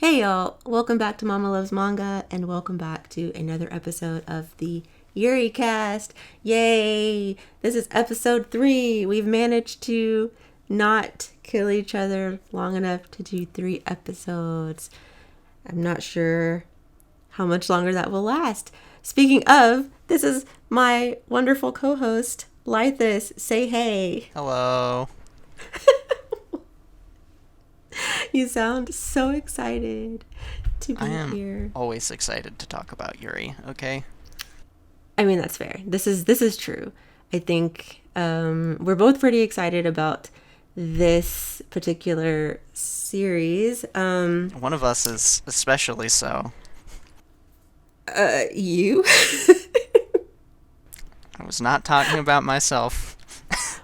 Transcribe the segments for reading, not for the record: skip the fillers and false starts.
Hey y'all, welcome back to Mama Loves Manga and welcome back to another episode of the Yuricast. Yay! This is episode 3. We've managed to not kill each other long enough to do 3 episodes. I'm not sure how much longer that will last. Speaking of, this is my wonderful co-host, Lilith. Say hey. Hello. You sound so excited to be here. I am always excited to talk about Yuri, okay? I mean, that's fair. This is true. I think we're both pretty excited about this particular series. One of us is especially so. You? I was not talking about myself.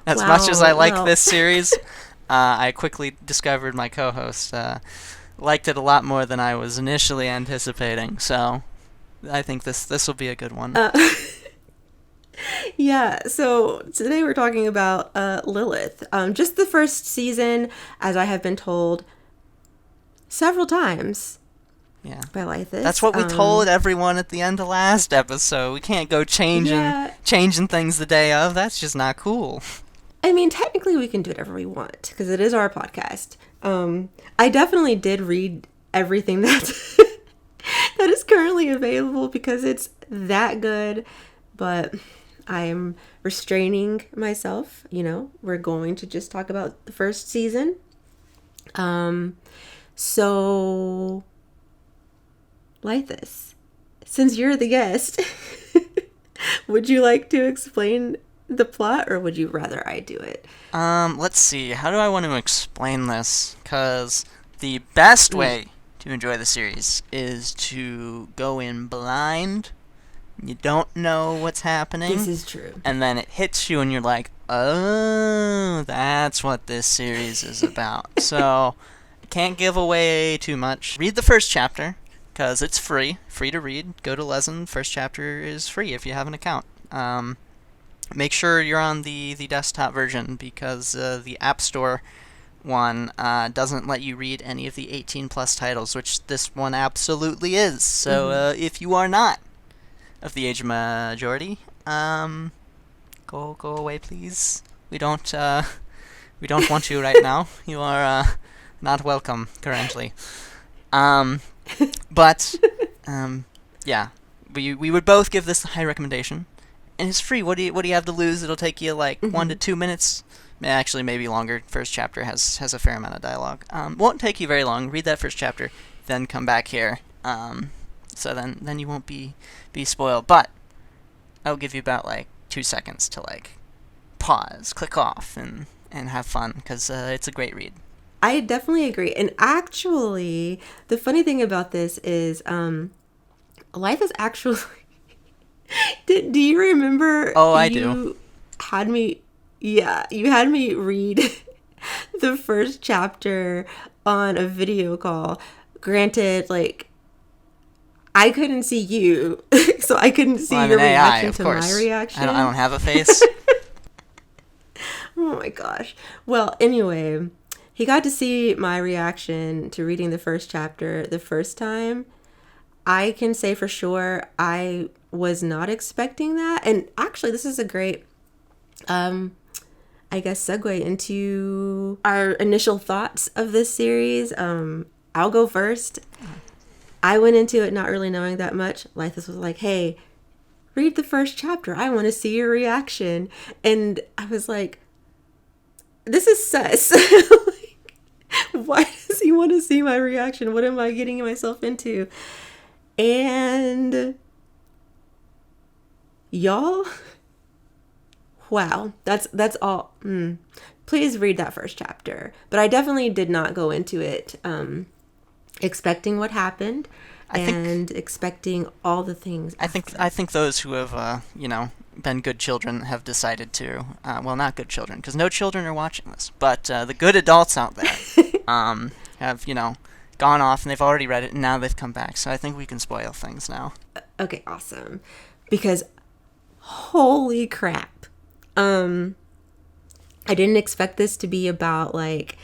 As Wow, much as I like well. this series, I quickly discovered my co-host liked it a lot more than I was initially anticipating, so I think this will be a good one. Yeah, so today we're talking about Lilith. Just the first season, as I have been told several times Yeah. by Lilith. That's what we told everyone at the end of last episode. We can't go changing things the day of. That's just not cool. I mean, technically we can do whatever we want because it is our podcast. I definitely did read everything that is currently available because it's that good, but I'm restraining myself. You know, we're going to just talk about the first season. So, like this, since you're the guest, would you like to explain the plot, or would you rather I do it? Let's see. How do I want to explain this? Because the best way to enjoy the series is to go in blind. You don't know what's happening. This is true. And then it hits you and you're like, oh, that's what this series is about. So, I can't give away too much. Read the first chapter, because it's free to read. Go to Lezen. First chapter is free if you have an account. Make sure you're on the desktop version because the App Store one doesn't let you read any of the 18-plus titles, which this one absolutely is. So if you are not of the age of majority, go away, please. We don't want you right now. You are not welcome currently. But yeah, we would both give this a high recommendation. And it's free. What do you have to lose? It'll take you like 1 to 2 minutes. Actually, maybe longer. First chapter has a fair amount of dialogue. Won't take you very long. Read that first chapter, then come back here. So then you won't be spoiled. But I'll give you about like 2 seconds to like pause, click off, and have fun because it's a great read. I definitely agree. And actually, the funny thing about this is, life is actually. Do you remember? Oh, I do. You had me read the first chapter on a video call. Granted, like, I couldn't see you, so I couldn't see your reaction to my reaction. I don't have a face. Oh my gosh. Well, anyway, he got to see my reaction to reading the first chapter the first time. I can say for sure I was not expecting that. And actually, this is a great, I guess, segue into our initial thoughts of this series. I'll go first. I went into it not really knowing that much. Lythis was like, hey, read the first chapter. I want to see your reaction. And I was like, this is sus. Like, why does he want to see my reaction? What am I getting myself into? And y'all, wow, that's all. Please read that first chapter. But I definitely did not go into it expecting what happened expecting all the things. I think those who have been good children have decided to well, not good children because no children are watching this, but the good adults out there have gone off and they've already read it and now they've come back. So I think we can spoil things now. Okay, awesome. Because holy crap. I didn't expect this to be about like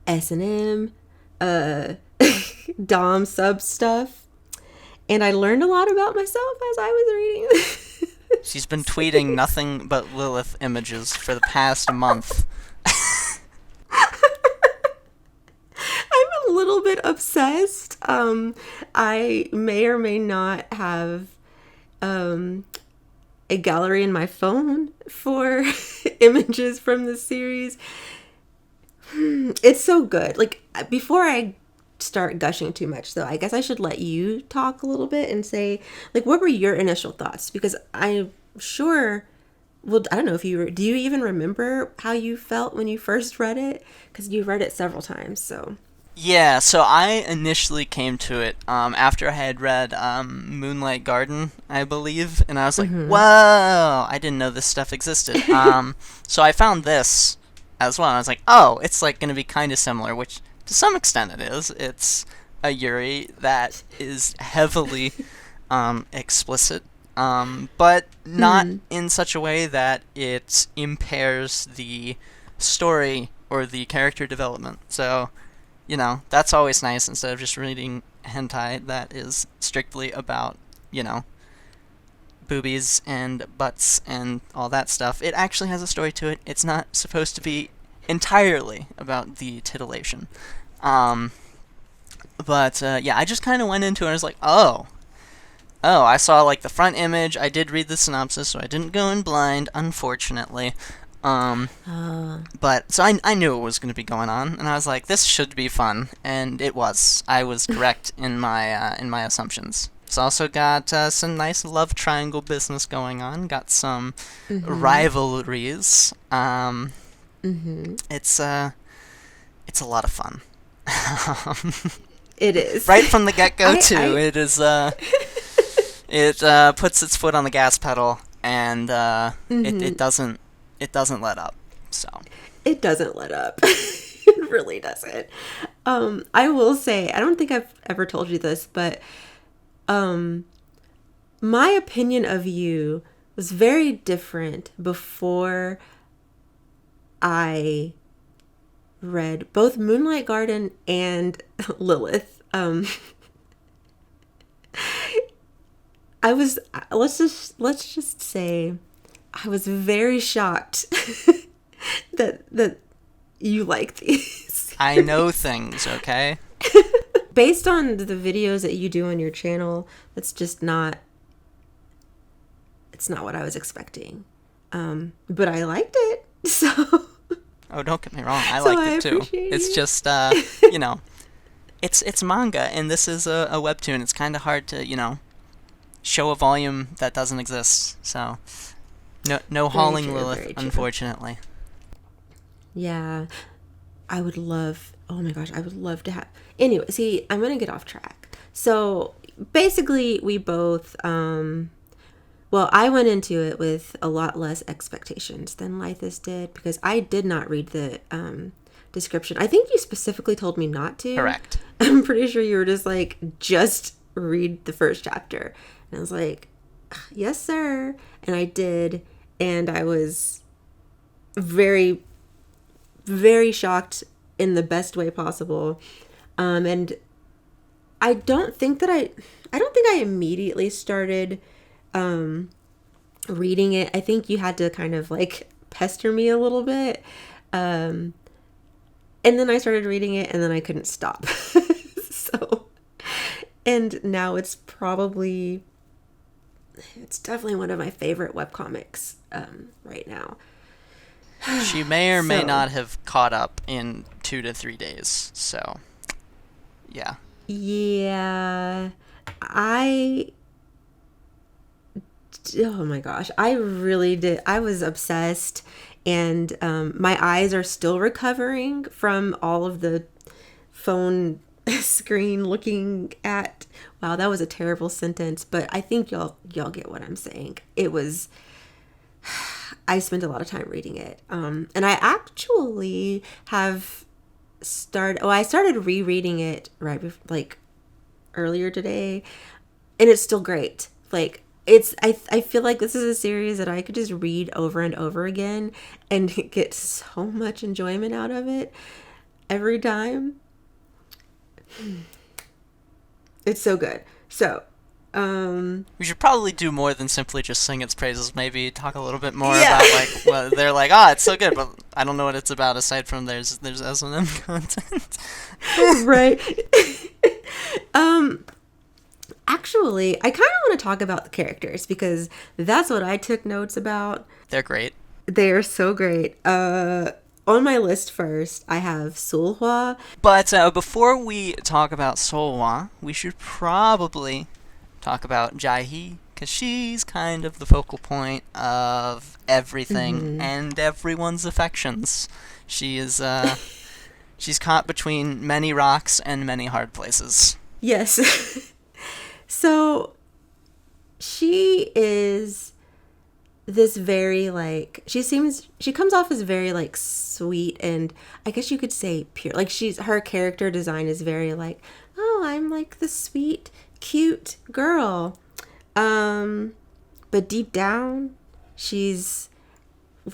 S&M, dom sub stuff, and I learned a lot about myself as I was reading this. She's been tweeting nothing but Lilith images for the past month. I'm a little bit obsessed. I may or may not have a gallery in my phone for images from the series. It's so good. Like, before I start gushing too much, though, I guess I should let you talk a little bit and say, like, what were your initial thoughts? Because I'm sure, well, I don't know if do you even remember how you felt when you first read it? Because you read it several times, so. Yeah, so I initially came to it after I had read Moonlight Garden, I believe, and I was like, whoa, I didn't know this stuff existed. So I found this as well, and I was like, oh, it's like going to be kind of similar, which to some extent it is. It's a Yuri that is heavily explicit, but not in such a way that it impairs the story or the character development. So, you know, that's always nice instead of just reading hentai that is strictly about, you know, boobies and butts and all that stuff. It actually has a story to it. It's not supposed to be entirely about the titillation. But yeah, I just kind of went into it and I was like, oh, I saw like the front image. I did read the synopsis, so I didn't go in blind, unfortunately. But so I knew what was going to be going on, and I was like, this should be fun, and it was. I was correct in my assumptions. It's also got some nice love triangle business going on. Got some rivalries. It's a lot of fun. It is. Right from the get-go, too. It is, it puts its foot on the gas pedal, and it doesn't let up, so. It doesn't let up. It really doesn't. I will say, I don't think I've ever told you this, but my opinion of you was very different before I read both Moonlight Garden and Lilith. I was, let's just say, I was very shocked that you like these. I know things, okay? Based on the videos that you do on your channel, that's just not, it's not what I was expecting. But I liked it, so. Oh, don't get me wrong, I liked it too. It's just, you know, it's manga, and this is a webtoon. It's kind of hard to, you know, show a volume that doesn't exist, so. No hauling Lilith, unfortunately. Yeah. I would love, oh my gosh, I would love to have, anyway, see, I'm going to get off track. So, basically, we both, well, I went into it with a lot less expectations than Lythis did, because I did not read the description. I think you specifically told me not to. Correct. I'm pretty sure you were just like, just read the first chapter. And I was like, yes, sir. And I did. And I was very, very shocked in the best way possible. And I don't think I immediately started reading it. I think you had to kind of like pester me a little bit. And then I started reading it and then I couldn't stop. So, and now it's definitely one of my favorite webcomics right now. She may or may not have caught up in 2 to 3 days, so yeah. Yeah. Oh my gosh, I really did. I was obsessed, and my eyes are still recovering from all of the phone screen looking at. Wow, that was a terrible sentence, but I think y'all get what I'm saying. It was, I spent a lot of time reading it. And I actually have I started rereading it right before, like earlier today, and it's still great. Like, I feel like this is a series that I could just read over and over again and get so much enjoyment out of it every time. It's so good. So, We should probably do more than simply just sing its praises. Maybe talk a little bit more yeah. about like well, they're like, oh, it's so good, but I don't know what it's about aside from there's S&M content. Right. um, Actually, I kind of want to talk about the characters because that's what I took notes about. They're great. They are so great. On my list first, I have Sulhwa. But before we talk about Solwa, we should probably talk about Jaehi, because she's kind of the focal point of everything and everyone's affections. She is, she's caught between many rocks and many hard places. Yes. So she is this very like she comes off as very like sweet and I guess you could say pure. Like her character design is very like, oh, I'm like the sweet, cute girl. But deep down, she's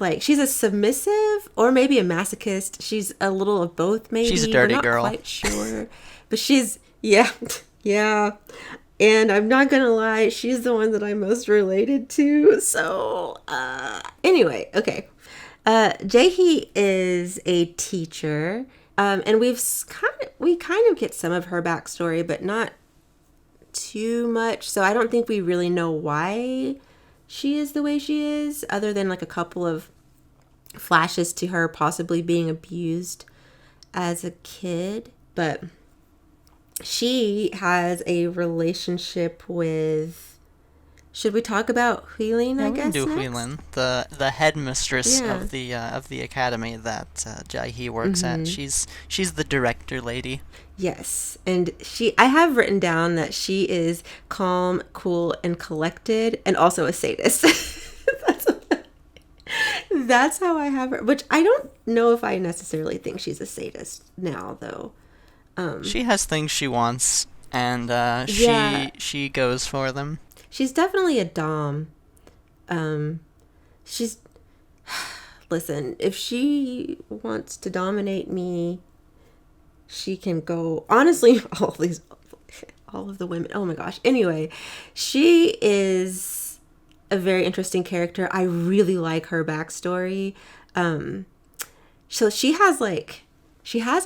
a submissive or maybe a masochist. She's a little of both, maybe. She's a dirty We're not girl. quite sure. But she's yeah. Yeah. And I'm not gonna lie, she's the one that I'm most related to. So, anyway, okay. Jaehi is a teacher, and we kind of get some of her backstory, but not too much. So I don't think we really know why she is the way she is, other than like a couple of flashes to her possibly being abused as a kid. But she has a relationship with. Should we talk about Huilin? I guess we can do next? Huilin, the headmistress Yeah. of the academy that Jaehi works at. She's the director lady. Yes, and I have written down that she is calm, cool, and collected, and also a sadist. That's how I have her. Which I don't know if I necessarily think she's a sadist now, though. She has things she wants, and Yeah. she goes for them. She's definitely a dom. She's listen, if she wants to dominate me, she can go. Honestly, all of the women. Oh my gosh. Anyway, she is a very interesting character. I really like her backstory. So she has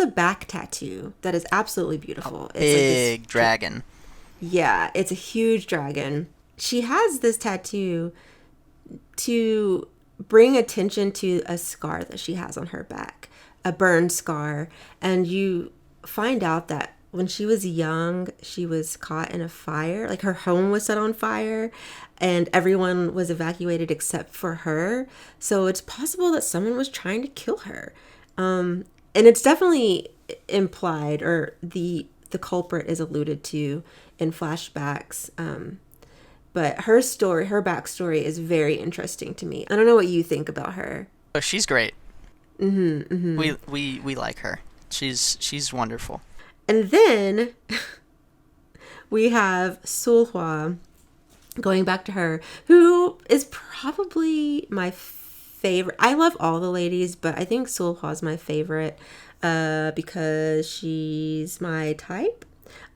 a back tattoo that is absolutely beautiful. It's Big like this, dragon. yeah, it's a huge dragon. She has this tattoo to bring attention to a scar that she has on her back, a burn scar. And you find out that when she was young, she was caught in a fire. Like her home was set on fire and everyone was evacuated except for her. So it's possible that someone was trying to kill her. And it's definitely implied, or the culprit is alluded to in flashbacks. But her backstory is very interesting to me. I don't know what you think about her. Oh, she's great. We like her. She's wonderful. And then we have Sulhwa, going back to her, who is probably my favorite. I love all the ladies, but I think Sulhwa is my favorite because she's my type.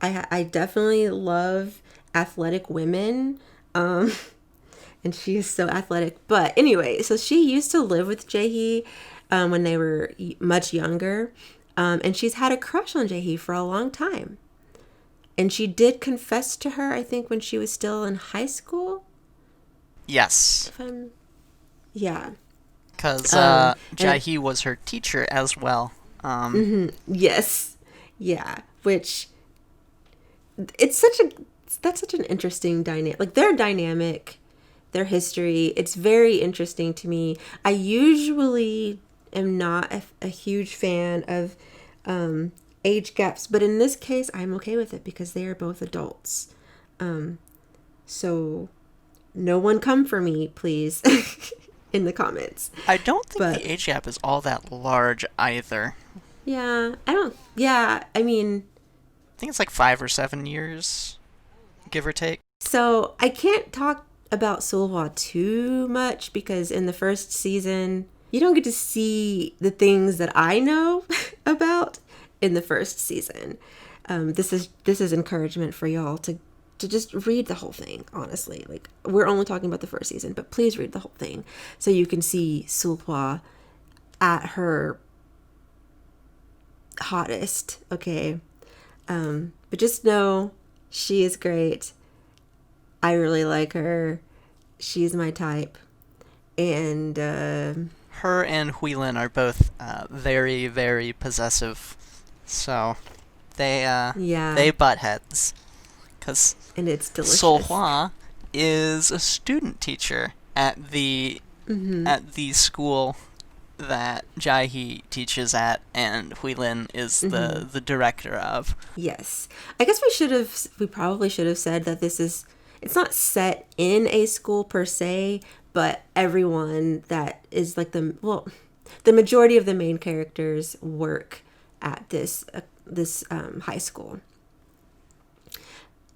I definitely love athletic women, and she is so athletic. But anyway, so she used to live with Jaehi when they were much younger, and she's had a crush on Jaehi for a long time. And she did confess to her, I think, when she was still in high school. Yes. Yeah. Because Jaehi was her teacher as well. Yes. Yeah. Which that's such an interesting dynamic. Like their dynamic, their history, it's very interesting to me. I usually am not a huge fan of age gaps, but in this case I'm okay with it because they are both adults. So no one come for me, please. In the comments. I don't think the age gap is all that large either. Yeah, I mean, I think it's like 5 or 7 years, give or take. So I can't talk about Sulhwa too much because in the first season, you don't get to see the things that I know about in the first season. this is encouragement for y'all to just read the whole thing. Honestly, like, we're only talking about the first season, but please read the whole thing so you can see Sulhwa at her hottest. Okay, but just know she is great. I really like her. She's my type. And her and Huilin are both very, very possessive. So they butt heads. And it's delicious. Sulhwa is a student teacher at the school that Jae-hee teaches at, and Huilin is the director of. Yes. I guess we probably should have said that it's not set in a school per se, but everyone that is like the majority of the main characters work at this high school,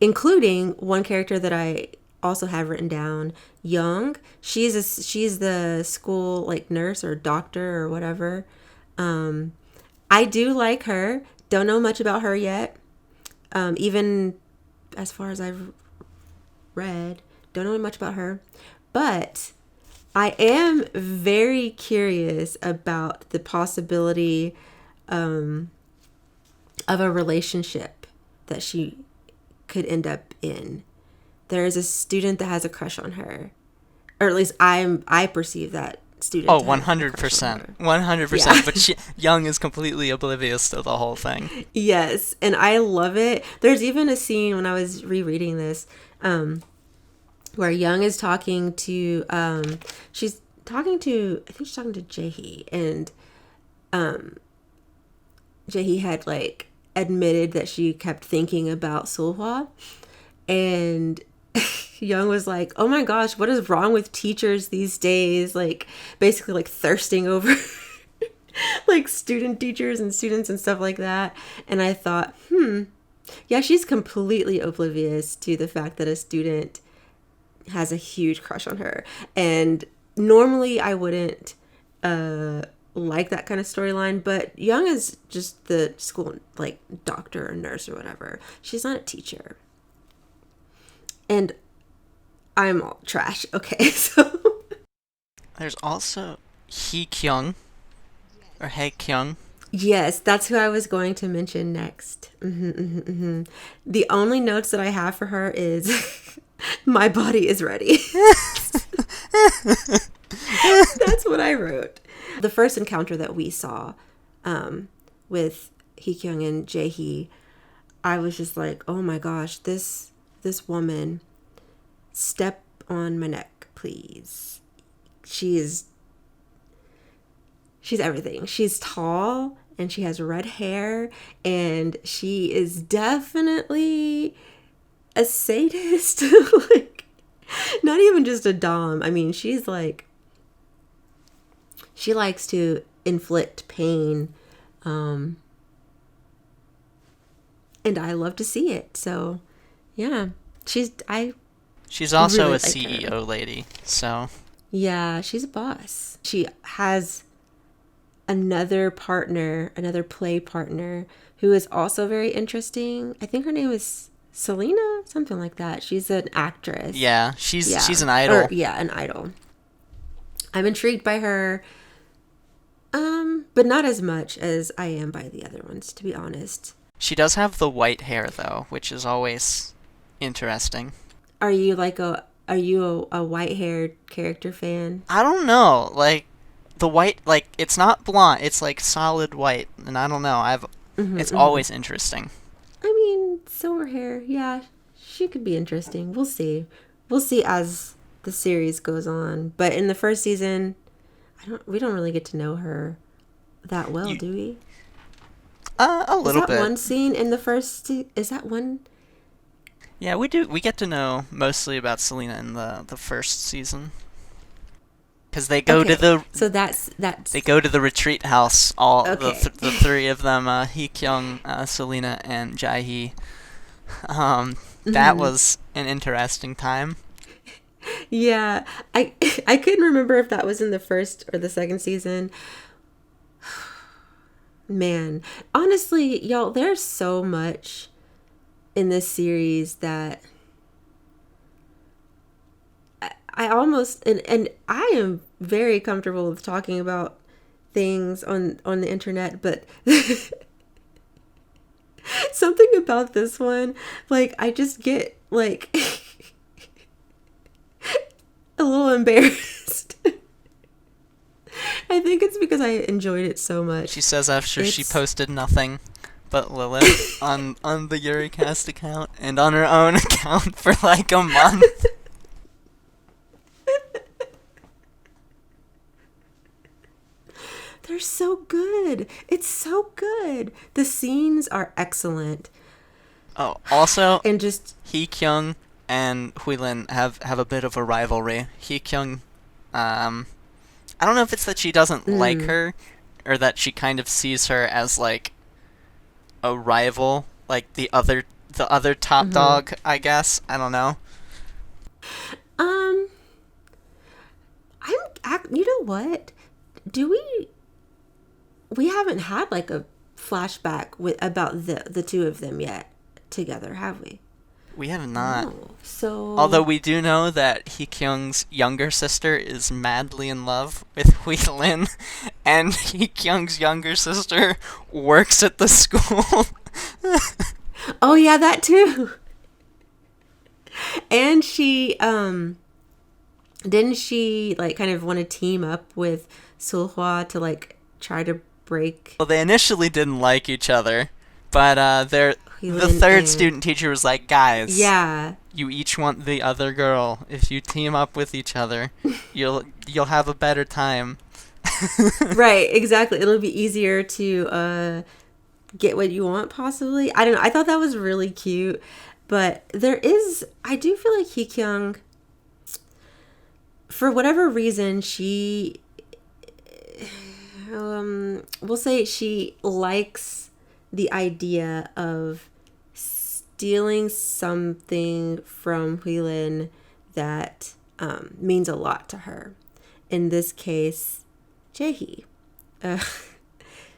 including one character that I also have written down, Young. She's the school like nurse or doctor or whatever. I do like her. Don't know much about her yet. Even as far as I've read, don't know much about her. But I am very curious about the possibility of a relationship that she could end up in. There is a student that has a crush on her, or at least I perceive that student. Oh, 100%, 100%. Yeah. But Young is completely oblivious to the whole thing. Yes, and I love it. There's even a scene when I was rereading this, where Young is talking to I think she's talking to Jae-hee, and Jae-hee had like admitted that she kept thinking about Sulhwa, and Young was like, oh my gosh, what is wrong with teachers these days? Like, basically like thirsting over like student teachers and students and stuff like that. And I thought, yeah, she's completely oblivious to the fact that a student has a huge crush on her. And normally I wouldn't like that kind of storyline, but Young is just the school like doctor or nurse or whatever. She's not a teacher. And I'm all trash. Okay, so there's also Hee Kyung or Hae Kyung. Yes, that's who I was going to mention next. The only notes that I have for her is my body is ready. That's what I wrote. The first encounter that we saw with Hee Kyung and Jae-hee, I was just like, oh my gosh, this woman, step on my neck, please. She's everything. She's tall and she has red hair, and she is definitely a sadist. Like, not even just a dom. I mean, she's like, she likes to inflict pain, and I love to see it. So yeah, she's also really a CEO lady, so yeah, she's a boss. She has another play partner who is also very interesting. I think her name is Selena, something like that. She's an actress. Yeah, she's an idol. An idol. I'm intrigued by her, but not as much as I am by the other ones, to be honest. She does have the white hair though, which is always interesting. Are you a white-haired character fan? I don't know. Like, the white, like, it's not blonde. It's like solid white, and I don't know. It's always interesting. I mean, silver hair. Yeah, she could be interesting. We'll see. We'll see as the series goes on. But in the first season, we don't really get to know her that well, do we? A little bit. Is that one scene in the first? Is that one? Yeah, we do. We get to know mostly about Selena in the first season, because they go to the. So that's. They go to the retreat house. All the three of them: Hee Kyung, Selena, and Jae-hee. That was an interesting time. Yeah, I couldn't remember if that was in the first or the second season. Man, honestly, y'all, there's so much in this series that I almost and I am very comfortable with talking about things on the internet, but something about this one, like I just get like a little embarrassed. I think it's because I enjoyed it so much. She says after she posted nothing but Lilith on the Yuricast account and on her own account for like a month. They're so good. It's so good. The scenes are excellent. Oh, also, and just Hee-kyung and Huilin have a bit of a rivalry. Hee-kyung, I don't know if it's that she doesn't like her, or that she kind of sees her as like a rival, like the other top dog, I guess. I don't know. You know what? We haven't had like a flashback about the two of them yet together, have we? We have not. No. So although we do know that Hee-kyung's younger sister is madly in love with Huilin, and Hee-kyung's younger sister works at the school. Oh yeah, that too. And she didn't she like kind of want to team up with Sulhwa to like try to break? Well, they initially didn't like each other, but the third student teacher was like, guys, yeah, you each want the other girl. If you team up with each other, you'll have a better time. Right, exactly. It'll be easier to get what you want, possibly. I don't know. I thought that was really cute, but I do feel like Hee-kyung, for whatever reason, she we'll say she likes the idea of stealing something from Huilin that means a lot to her. In this case, Jaehee.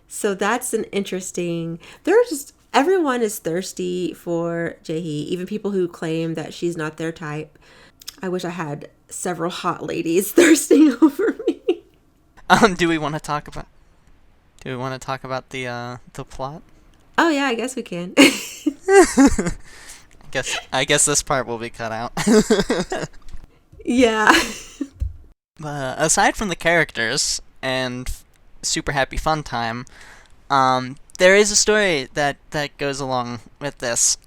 So that's an interesting. Everyone is thirsty for Jaehee, even people who claim that she's not their type. I wish I had several hot ladies thirsting over me. Do we want to talk about the plot? Oh yeah, I guess we can. I guess this part will be cut out. Yeah. Aside from the characters and super happy fun time, there is a story that goes along with this.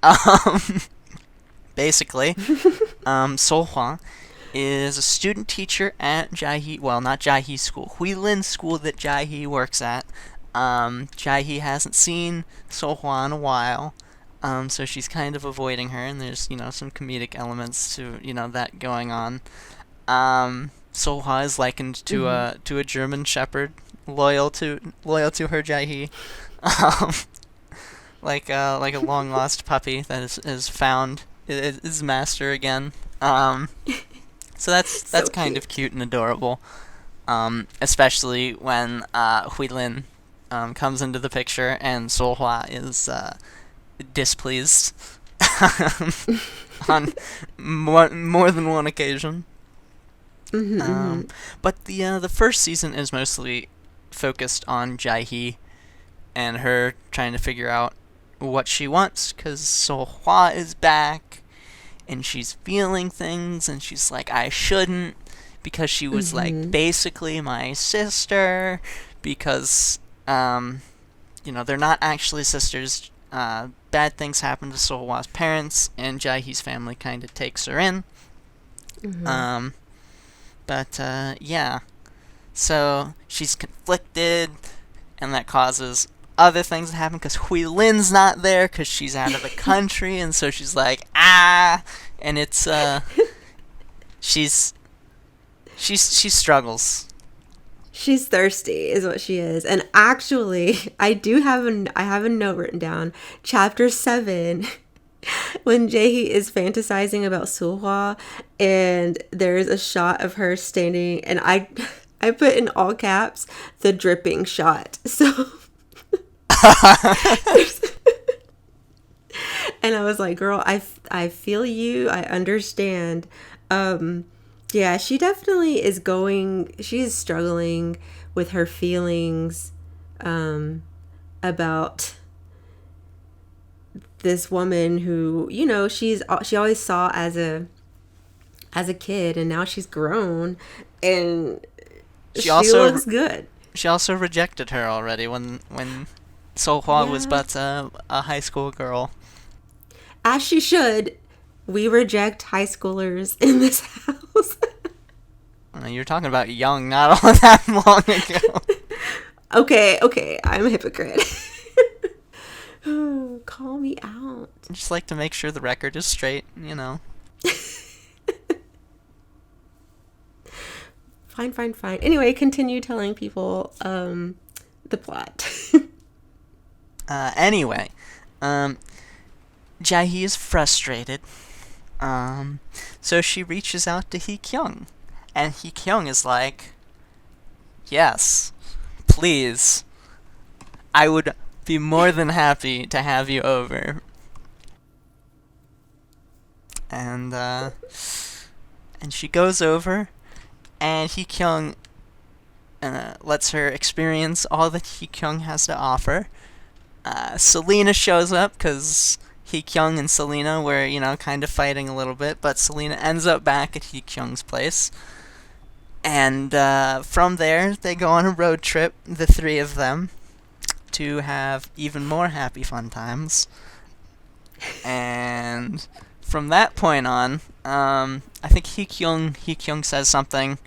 Basically, Sohwa is a student teacher at Jaehee, well, not Jaehee school, Huilin's school that Jaehee works at. Jaehee hasn't seen Sohwa in a while, so she's kind of avoiding her, and there's, some comedic elements to, that going on. Sohwa is likened to a German Shepherd, loyal to her Jaehee, like a long lost puppy that is found his master again. So that's kind of cute and adorable, especially when Huilin comes into the picture and Sohwa is displeased on more than one occasion. But the first season is mostly focused on Jaehee and her trying to figure out what she wants, because Sohwa is back and she's feeling things, and she's like, I shouldn't, because she was like basically my sister, because they're not actually sisters. Bad things happen to Sohwa's parents, and Jaehee's family kind of takes her in. Yeah. So she's conflicted, and that causes other things to happen, because Huilin's not there because she's out of the country, and so she's like, and it's she struggles. She's thirsty is what she is. And actually, I have a note written down. Chapter 7, when Jaehee is fantasizing about Sulhwa, and there's a shot of her standing, and I put in all caps, the dripping shot. So And I was like, girl, I feel you. I understand. Yeah, she definitely is she is struggling with her feelings about this woman who, she always saw as a kid, and now she's grown, and she looks good. She also rejected her already when Sohwa was but a high school girl. As she should. We reject high schoolers in this house. You're talking about young, not all that long ago. Okay, I'm a hypocrite. Call me out. I just like to make sure the record is straight, Fine. Anyway, continue telling people the plot. Anyway, Jae-hee is frustrated. So she reaches out to Hee-kyung. And Hee-kyung is like, yes, please. I would be more than happy to have you over. And she goes over, and Hee-kyung lets her experience all that Hee-kyung has to offer. Selena shows up, because Hee-kyung and Selena were, kind of fighting a little bit, but Selena ends up back at Hee-kyung's place. And from there, they go on a road trip, the three of them, to have even more happy fun times. And from that point on, I think Hee-kyung says something,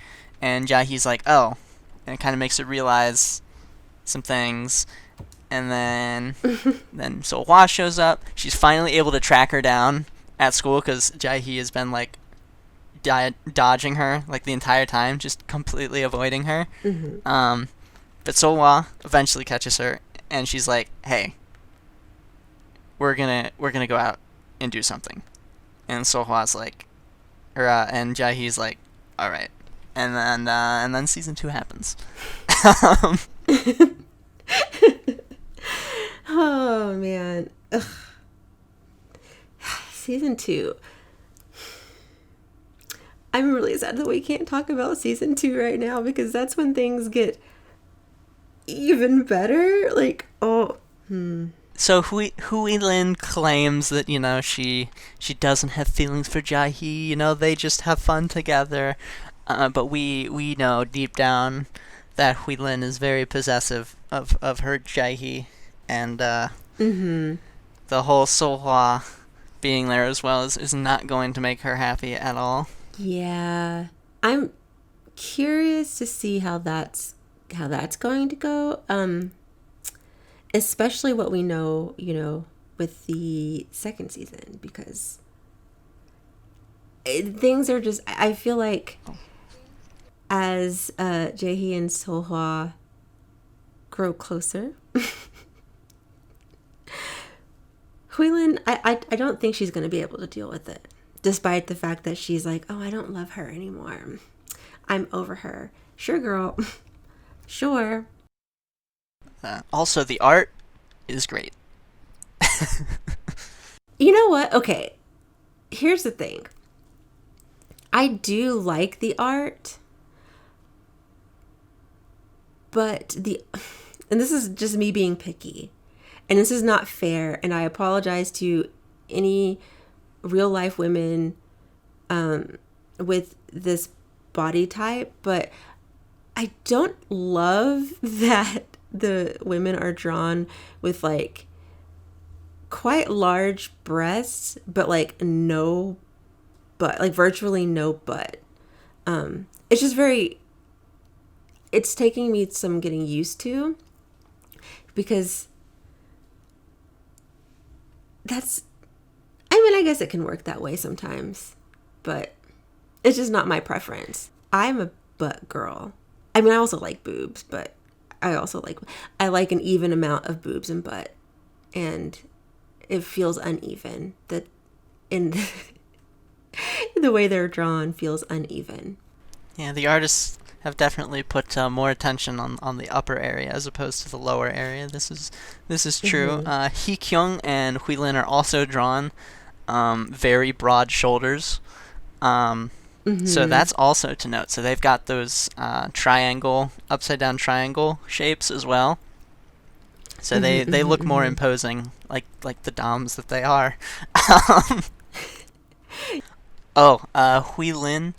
and Jae-hee's like, oh. And it kind of makes her realize some things. And then Sohwa shows up. She's finally able to track her down at school, because Jae-hee has been, like, dodging her, like, the entire time, just completely avoiding her. Mm-hmm. But Sohwa eventually catches her, and she's like, hey, we're gonna go out and do something. And Sohwa's like, and Jae-hee's like, all right. And then season 2 happens. Oh man. Ugh. Season 2. I'm really sad that we can't talk about season 2 right now, because that's when things get even better. Like, So Hui-lin claims that, she doesn't have feelings for Jae-hee, they just have fun together. But we know deep down that Hui-lin is very possessive of her Jae-hee, and the whole Sohwa being there as well is not going to make her happy at all. Yeah. I'm curious to see how that's going to go. Especially what we know, with the second season, because things are just, I feel like as Jae-hee and Sohwa grow closer, Hui-lin, I don't think she's going to be able to deal with it, despite the fact that she's like, oh, I don't love her anymore. I'm over her. Sure, girl. Sure. Also, the art is great. You know what? Okay. Here's the thing. I do like the art, but and this is just me being picky, and this is not fair, and I apologize to any real life women with this body type, but I don't love that the women are drawn with like quite large breasts, but like no butt, like virtually no butt. It's just it's taking me some getting used to, because I guess it can work that way sometimes, but it's just not my preference. I'm a butt girl. I also like boobs, but I like an even amount of boobs and butt, and it feels uneven. That the way they're drawn feels uneven. Yeah, the artist have definitely put more attention on the upper area as opposed to the lower area. This is true. Hee Kyung and Huilin are also drawn very broad shoulders. So that's also to note. So they've got those triangle, upside down triangle shapes as well. So they look more imposing, like the doms that they are. Huilin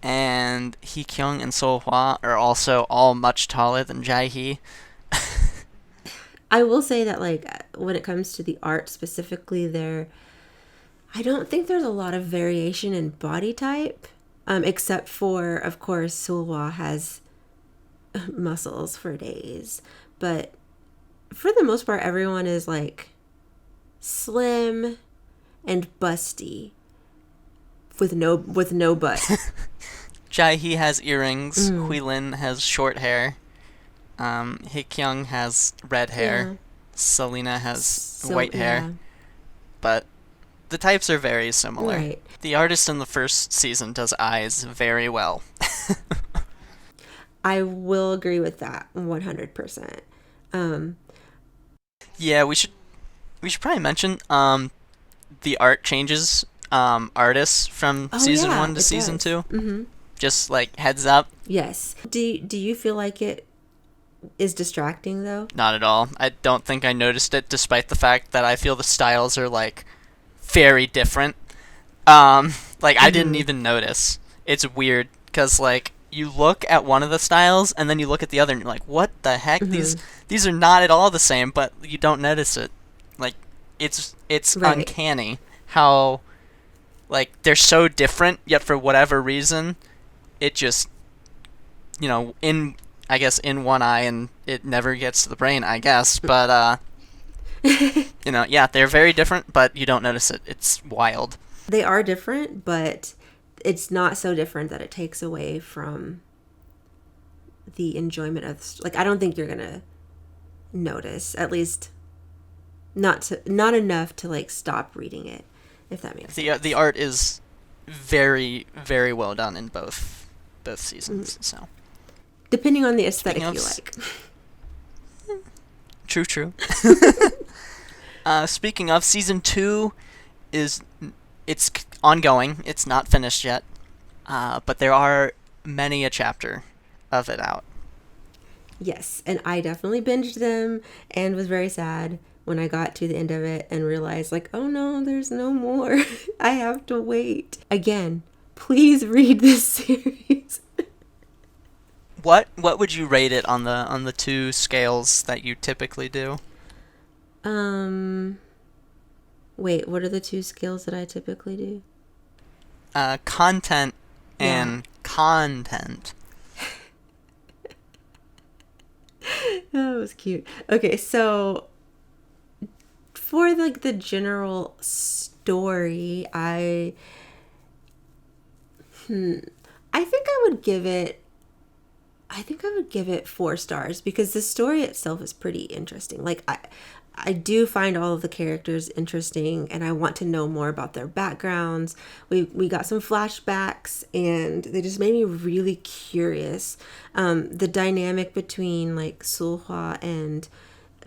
and Hee Kyung and Sohwa are also all much taller than Jae-hee. I will say that, like, when it comes to the art specifically, I don't think there's a lot of variation in body type, except for, of course, Sohwa has muscles for days. But for the most part, everyone is, like, slim and busty with no butt. Jae-hee has earrings. Huilin has short hair. Hee Kyung has red hair. Yeah. Selena has white hair. But the types are very similar. Right. The artist in the first season does eyes very well. I will agree with that 100%. Yeah, we should probably mention the art changes artists from season 1 to season 2. Mm-hmm. Just like heads up. Yes. Do you feel like it is distracting though? Not at all. I don't think I noticed it, despite the fact that I feel the styles are like very different. I didn't even notice. It's weird because like you look at one of the styles and then you look at the other and you're like, what the heck? These are not at all the same, but you don't notice it. Like it's right. Uncanny how like they're so different, yet for whatever reason it just, in one eye and it never gets to the brain, I guess. But, they're very different, but you don't notice it. It's wild. They are different, but it's not so different that it takes away from the enjoyment of, I don't think you're going to notice, at least not enough to, like, stop reading it, if that makes sense. The art is very, very well done in both seasons. So depending on the aesthetic you like. True. Speaking of, season 2 it's ongoing. It's not finished yet, but there are many a chapter of it out. Yes, and I definitely binged them and was very sad when I got to the end of it and realized, like, oh no, there's no more. I have to wait. Again, please read this series. What would you rate it on the 2 scales that you typically do? Wait, what are the 2 scales that I typically do? Content and content. That was cute. Okay, so for like the general story, I think I would give it 4 stars because the story itself is pretty interesting. Like I do find all of the characters interesting and I want to know more about their backgrounds. We got some flashbacks and they just made me really curious. The dynamic between like Sulhwa and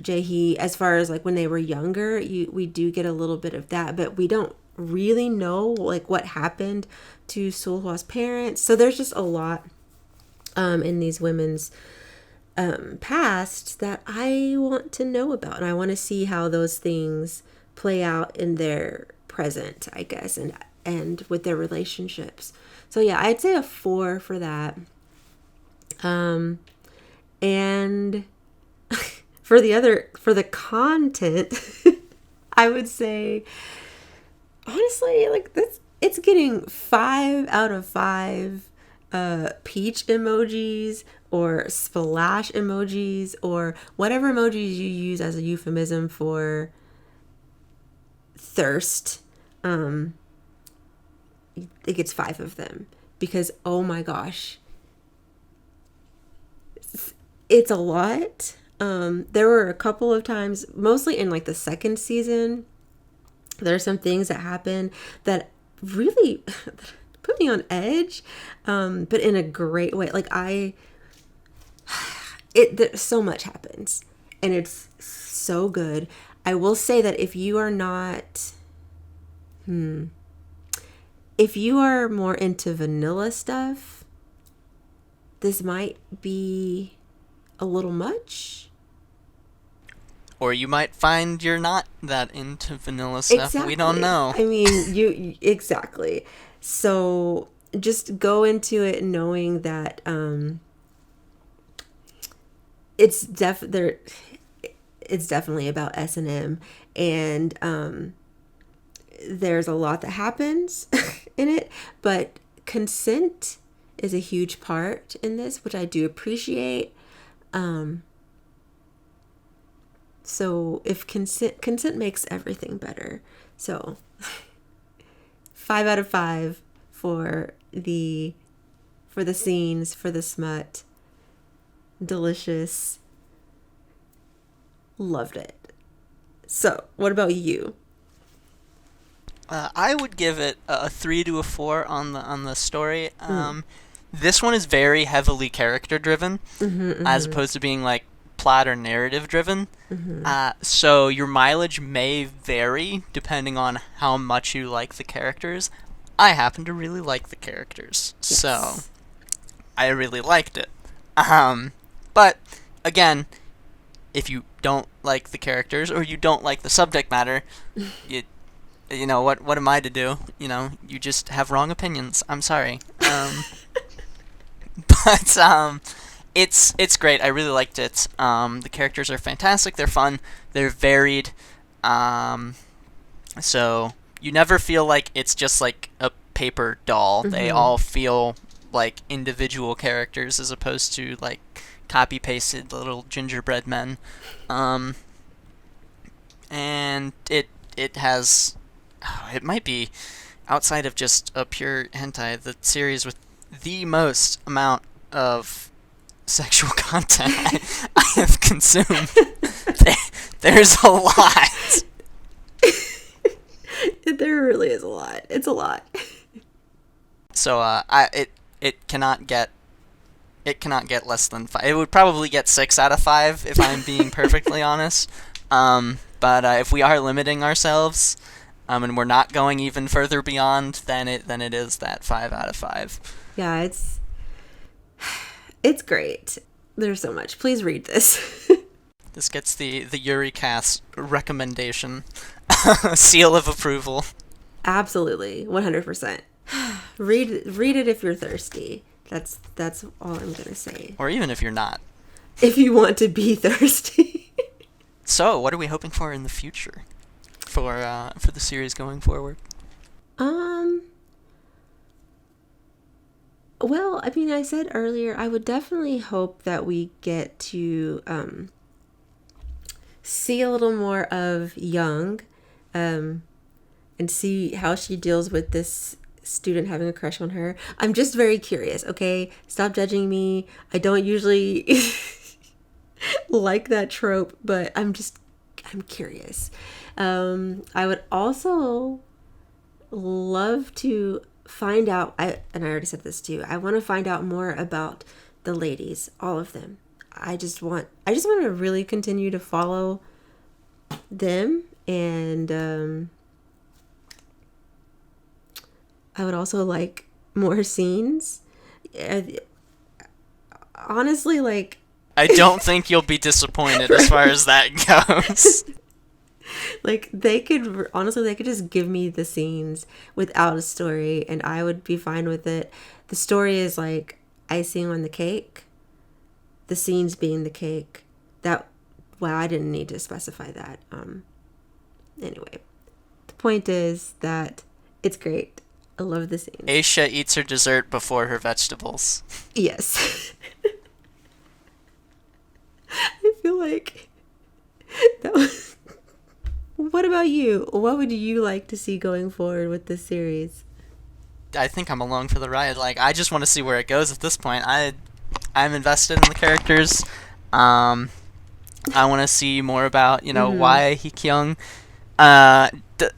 Jae-hee, as far as like when they were younger, we do get a little bit of that, but we don't really know like what happened to Sulhwa's parents. So there's just a lot in these women's past that I want to know about, and I want to see how those things play out in their present, I guess, and with their relationships. So yeah, I'd say a 4 for that. And for the content, I would say honestly, like it's getting 5 out of 5 peach emojis or splash emojis or whatever emojis you use as a euphemism for thirst. It gets 5 of them because, oh my gosh, it's a lot. There were a couple of times, mostly in like the second season, there are some things that happen that really put put me on edge, but in a great way. Like so much happens, and it's so good. I will say that if you are not, if you are more into vanilla stuff, this might be a little much. Or you might find you're not that into vanilla stuff. Exactly. We don't know. I mean, you exactly. So just go into it knowing that it's definitely about S&M, and there's a lot that happens in it, but consent is a huge part in this, which I do appreciate. So if consent makes everything better. So 5 out of 5 for the scenes, for the smut. Delicious. Loved it. So what about you? I would give it a 3 to a 4 on the story. This one is very heavily character driven, as opposed to being like plot or narrative driven. So your mileage may vary depending on how much you like the characters. I happen to really like the characters, so I really liked it. But again, if you don't like the characters or you don't like the subject matter, you know what am I to do? You know, you just have wrong opinions. I'm sorry. But it's great. I really liked it. The characters are fantastic. They're fun. They're varied. So you never feel like it's just like a paper doll. They all feel like individual characters as opposed to like copy pasted little gingerbread men. And it has, it might be, outside of just a pure hentai, the series with the most amount of sexual content I have consumed. There's a lot. There really is a lot. It's a lot. So it cannot get less than 5. It would probably get 6 out of 5 if I'm being perfectly honest. But if we are limiting ourselves, and we're not going even further beyond, then it is that 5 out of 5. Yeah, it's great. There's so much. Please read this. This gets the Yuricast recommendation seal of approval. Absolutely, 100%. Read it if you're thirsty. That's all I'm gonna say. Or even if you're not. If you want to be thirsty. So, what are we hoping for in the future for the series going forward? Well, I mean, I said earlier, I would definitely hope that we get to see a little more of Young, and see how she deals with this student having a crush on her. I'm just very curious, okay? Stop judging me. I don't usually like that trope, but I'm curious. I would also love to find out, and I already said this too, I want to find out more about the ladies, all of them. I just want to really continue to follow them, and I would also like more scenes. Honestly, like, I don't think you'll be disappointed as far as that goes. Like, they could just give me the scenes without a story, and I would be fine with it. The story is like icing on the cake. The scenes being the cake. I didn't need to specify that. Anyway, the point is that it's great. I love the scenes. Aisha eats her dessert before her vegetables. Yes. I feel like that was... What about you? What would you like to see going forward with this series? I think I'm along for the ride. Like, I just want to see where it goes at this point. I'm invested in the characters. I want to see more about, why Hee-kyung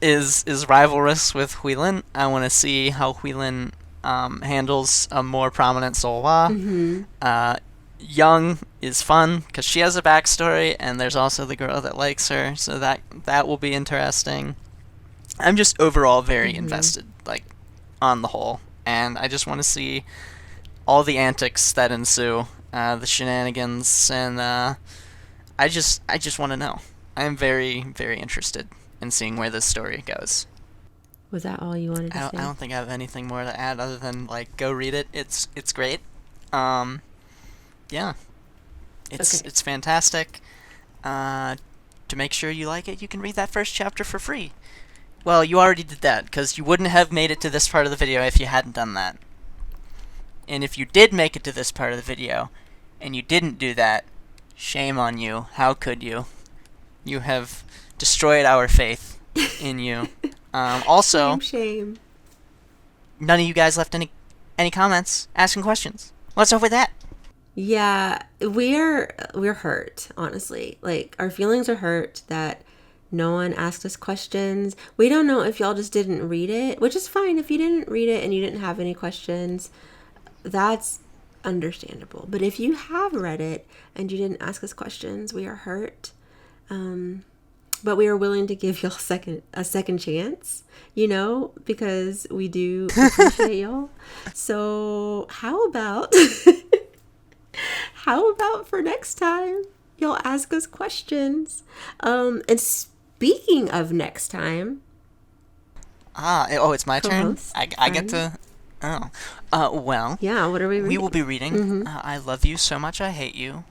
is rivalrous with Huilin. I want to see how Huilin handles a more prominent Solwa. Mm-hmm. Young is fun because she has a backstory, and there's also the girl that likes her, so that will be interesting. I'm just overall very invested, like, on the whole, and I just want to see all the antics that ensue, the shenanigans, and I just want to know. I'm very, very interested in seeing where this story goes. Was that all you wanted to say? I don't think I have anything more to add other than, like, go read it. It's great. Yeah, it's fantastic. To make sure you like it, you can read that first chapter for free. Well, you already did that, because you wouldn't have made it to this part of the video if you hadn't done that. And if you did make it to this part of the video, and you didn't do that, shame on you. How could you? You have destroyed our faith in you. Also, Shame. none of you guys left any comments asking questions. What's up with that? Yeah, we're hurt, honestly. Like, our feelings are hurt that no one asked us questions. We don't know if y'all just didn't read it, which is fine. If you didn't read it and you didn't have any questions, that's understandable. But if you have read it and you didn't ask us questions, we are hurt. But we are willing to give y'all a second chance, because we do appreciate y'all. So how about for next time y'all ask us questions? And speaking of next time, it's my turn. I get to. Well. Yeah, what are we reading? We will be reading I Love You So Much I Hate You,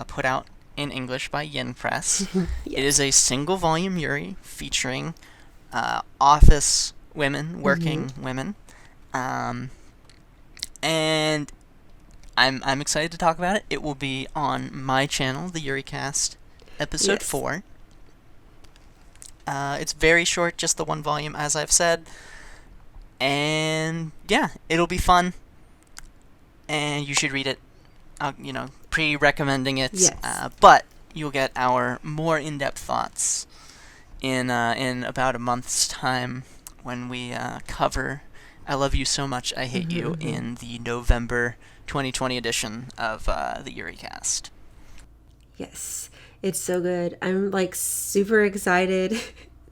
put out in English by Yin Press. Yes. It is a single volume Yuri featuring office women, working women. And I'm excited to talk about it. It will be on my channel, the Yuricast, episode 4. It's very short, just the one volume, as I've said. And yeah, it'll be fun. And you should read it. Pre-recommending it. Yes. But you'll get our more in-depth thoughts in about a month's time when we cover I Love You So Much I Hate You in the November 2020 edition of the Yuricast. Yes, it's so good. I'm like super excited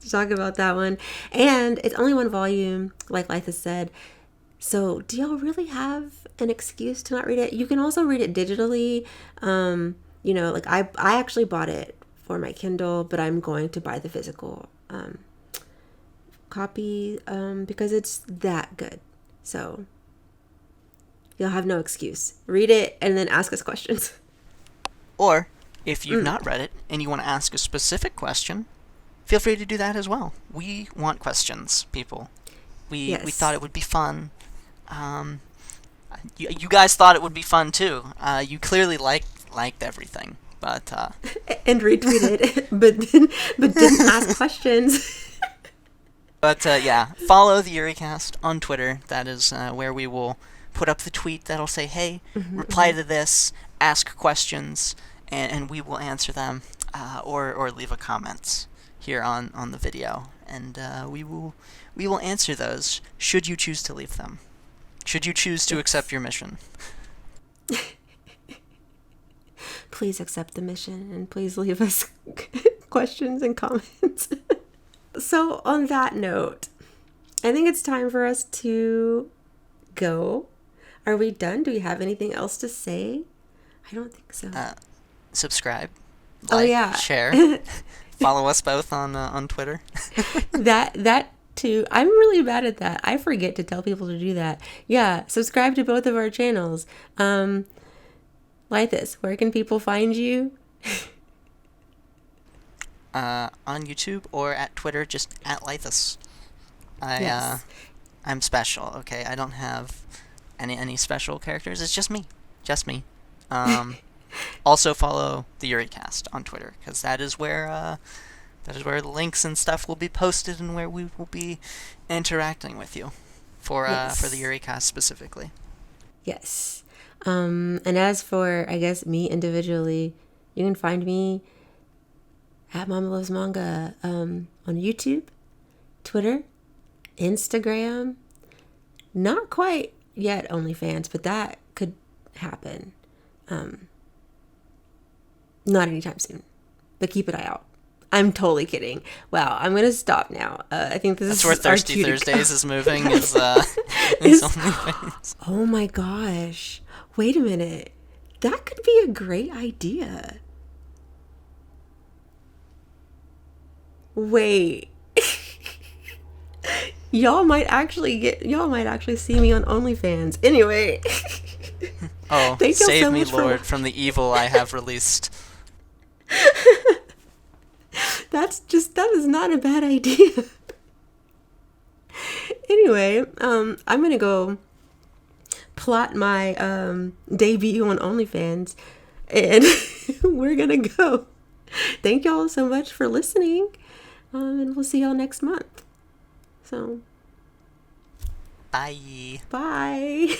to talk about that one. And it's only one volume, like Lilith said. So do y'all really have an excuse to not read it? You can also read it digitally. Like I actually bought it for my Kindle, but I'm going to buy the physical copy because it's that good. So you'll have no excuse. Read it and then ask us questions. Or if you've not read it and you want to ask a specific question, feel free to do that as well. We want questions, people. We thought it would be fun. You guys thought it would be fun too. You clearly liked everything, but and retweeted, but didn't ask questions. But yeah, follow the Yuricast on Twitter. That is where we will put up the tweet that'll say, "Hey, reply to this, ask questions, and we will answer them, or leave a comment here on the video, and we will answer those. Should you choose to leave them? Should you choose to accept your mission?" Please accept the mission, and please leave us questions and comments. So on that note, I think it's time for us to go. Are we done? Do we have anything else to say? I don't think so. Subscribe, like, share, follow us both on Twitter. That too. I'm really bad at that. I forget to tell people to do that. Yeah, subscribe to both of our channels. Like this, where can people find you? On YouTube or at Twitter, just at Lilith. Yes. I'm special, okay? I don't have any special characters. It's just me. Also follow the Yuricast on Twitter, because that is where the links and stuff will be posted, and where we will be interacting with you for the Yuricast specifically. Yes. And as for, I guess, me individually, you can find me at MommaLuvsManga on YouTube, Twitter, Instagram. Not quite yet OnlyFans, but that could happen. Not anytime soon, but keep an eye out. I'm totally kidding. Wow, I'm gonna stop now. I think this That's is where Thirsty our cue to Thursdays go. is moving. Is OnlyFans. Oh my gosh! Wait a minute. That could be a great idea. Wait. Y'all might actually see me on OnlyFans. Anyway. Oh, Thank y'all save so me, much for Lord, from the evil I have released. that is not a bad idea. Anyway, I'm gonna go plot my debut on OnlyFans, and we're gonna go. Thank y'all so much for listening, and we'll see y'all next month. So, Bye. bye.